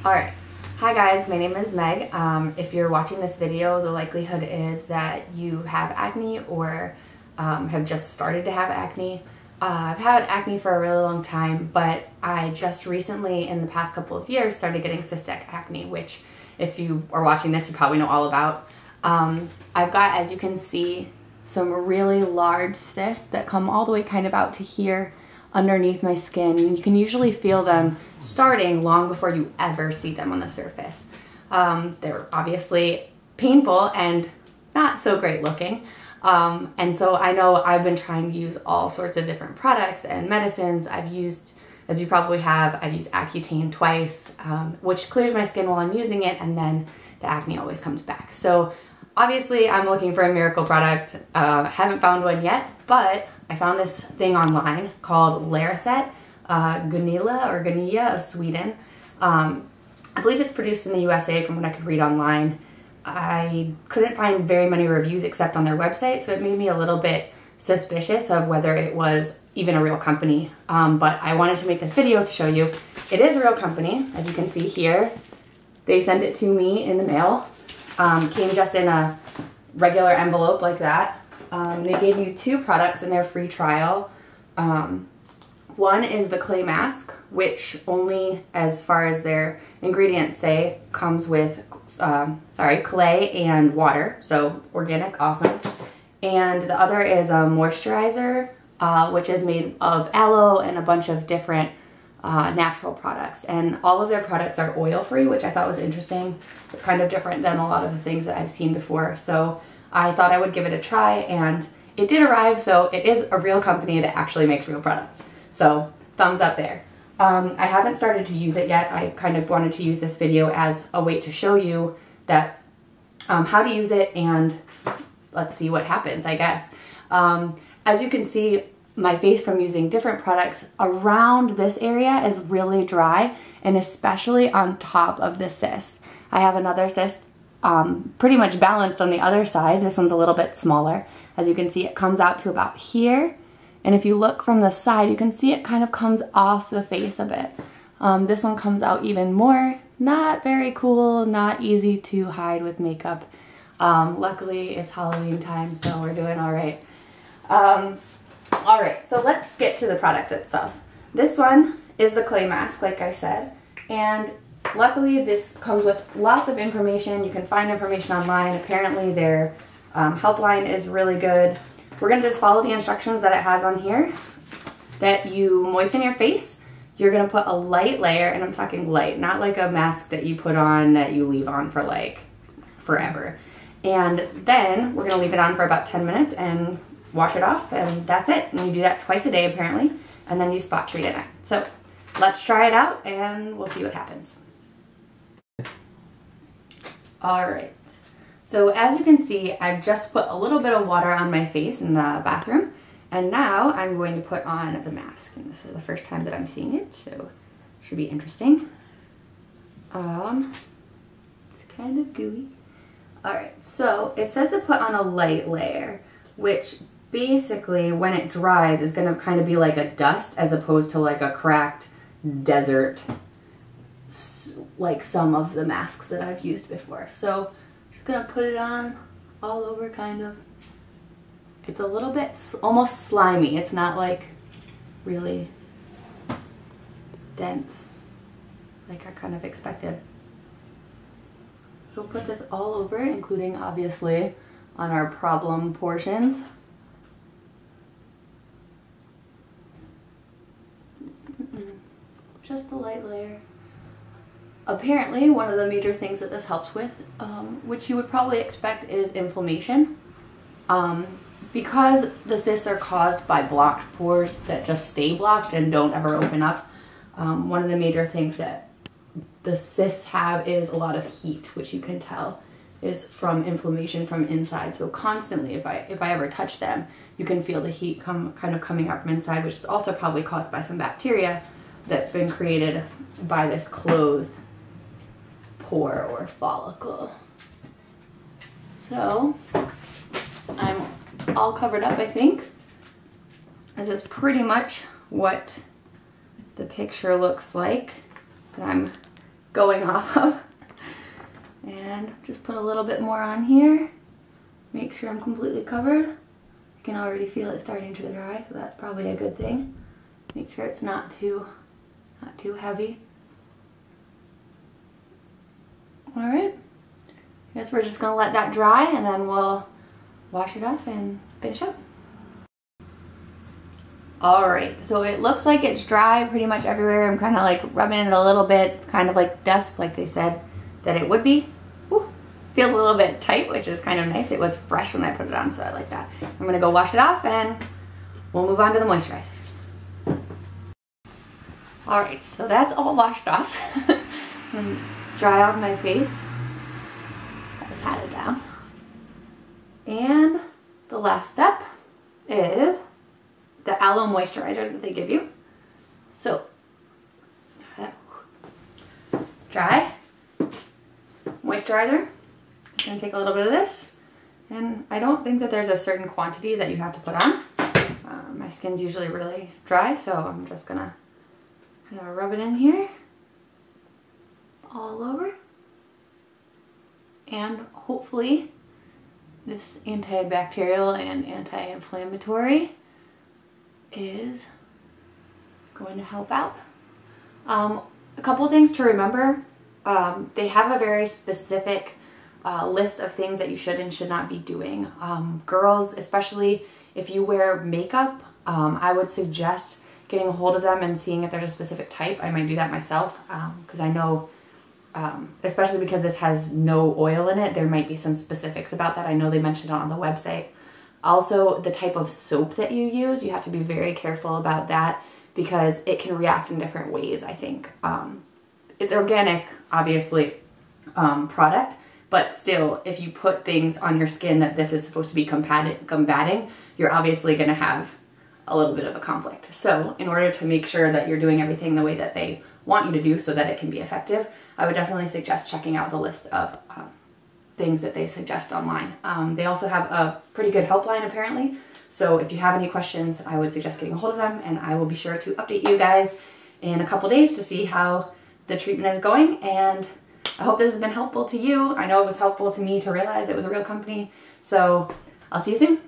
Alright, hi guys, my name is Meg. If you're watching this video, the likelihood is that you have acne or have just started to have acne. I've had acne for a really long time, but I just recently, in the past couple of years, started getting cystic acne, which if you are watching this, you probably know all about. I've got, as you can see, some really large cysts that come all the way kind of out to here underneath my skin. You can usually feel them starting long before you ever see them on the surface. They're obviously painful and not so great looking. And so I know I've been trying to use all sorts of different products and medicines. I've used, as you probably have, I've used Accutane twice, which clears my skin while I'm using it, and then the acne always comes back. So obviously I'm looking for a miracle product. Haven't found one yet, but I found this thing online called Lerosett, Gunilla of Sweden. I believe it's produced in the USA from what I could read online. I couldn't find very many reviews except on their website, so it made me a little bit suspicious of whether it was even a real company. But I wanted to make this video to show you it is a real company. As you can see here, they sent it to me in the mail. Came just in a regular envelope like that. They gave you 2 products in their free trial. One is the clay mask, which only, as far as their ingredients say, comes with clay and water, so organic, awesome. And the other is a moisturizer, which is made of aloe and a bunch of different natural products. And all of their products are oil-free, which I thought was interesting. It's kind of different than a lot of the things that I've seen before. So I thought I would give it a try, and it did arrive, so it is a real company that actually makes real products. So thumbs up there. I haven't started to use it yet. I kind of wanted to use this video as a way to show you that how to use it, and let's see what happens, I guess. As you can see, my face from using different products around this area is really dry, and especially on top of the cyst. I have another cyst pretty much balanced on the other side. This one's a little bit smaller. As you can see, it comes out to about here. And if you look from the side, you can see it kind of comes off the face a bit. This one comes out even more. Not very cool, not easy to hide with makeup. Luckily, it's Halloween time, so we're doing all right. All right, so let's get to the product itself. This one is the clay mask, like I said, and luckily this comes with lots of information. You can find information online. Apparently their helpline is really good. We're gonna just follow the instructions that it has on here. That you moisten your face. You're gonna put a light layer, and I'm talking light, not like a mask that you put on that you leave on for like forever. And then we're gonna leave it on for about 10 minutes and wash it off, and that's it. And you do that twice a day apparently, and then you spot treat at night. So let's try it out and we'll see what happens. All right. So as you can see, I've just put a little bit of water on my face in the bathroom, and now I'm going to put on the mask. And this is the first time that I'm seeing it, so it should be interesting. It's kind of gooey. All right, so it says to put on a light layer, which basically when it dries is gonna kind of be like a dust as opposed to like a cracked desert, like some of the masks that I've used before. So just gonna put it on all over, kind of. It's a little bit almost slimy. It's not like really dense like I kind of expected. We'll put this all over, including obviously on our problem portions. Just a light layer. Apparently, one of the major things that this helps with, which you would probably expect, is inflammation. Because the cysts are caused by blocked pores that just stay blocked and don't ever open up, one of the major things that the cysts have is a lot of heat, which you can tell is from inflammation from inside. So constantly, if I ever touch them, you can feel the heat kind of coming up from inside, which is also probably caused by some bacteria that's been created by this closed pore or follicle. So I'm all covered up, I think. This is pretty much what the picture looks like that I'm going off of. And just put a little bit more on here. Make sure I'm completely covered. I can already feel it starting to dry, so that's probably a good thing. Make sure it's not too heavy. All right. I guess we're just gonna let that dry and then we'll wash it off and finish up. All right, so it looks like it's dry pretty much everywhere. I'm kind of like rubbing it a little bit. It's kind of like dust, like they said that it would be. Whew. It feels a little bit tight, which is kind of nice. It was fresh when I put it on, so I like that. I'm gonna go wash it off and we'll move on to the moisturizer. All right, so that's all washed off. I'm gonna dry off my face. Pat it down. And the last step is the aloe moisturizer that they give you. So, dry moisturizer. Just gonna take a little bit of this. And I don't think that there's a certain quantity that you have to put on. My skin's usually really dry, so I'm just gonna kind of rub it in here all over. And hopefully this antibacterial and anti-inflammatory is going to help out. A couple things to remember. They have a very specific list of things that you should and should not be doing. Girls, especially if you wear makeup, I would suggest getting a hold of them and seeing if there's a specific type. I might do that myself because I know, especially because this has no oil in it, there might be some specifics about that. I know they mentioned it on the website. Also, the type of soap that you use, you have to be very careful about that because it can react in different ways, I think. It's organic, obviously, product, but still, if you put things on your skin that this is supposed to be combating, you're obviously going to have a little bit of a conflict. So in order to make sure that you're doing everything the way that they want you to do so that it can be effective, I would definitely suggest checking out the list of things that they suggest online. They also have a pretty good helpline apparently, so if you have any questions, I would suggest getting a hold of them, and I will be sure to update you guys in a couple days to see how the treatment is going. And I hope this has been helpful to you. I know it was helpful to me to realize it was a real company, so I'll see you soon.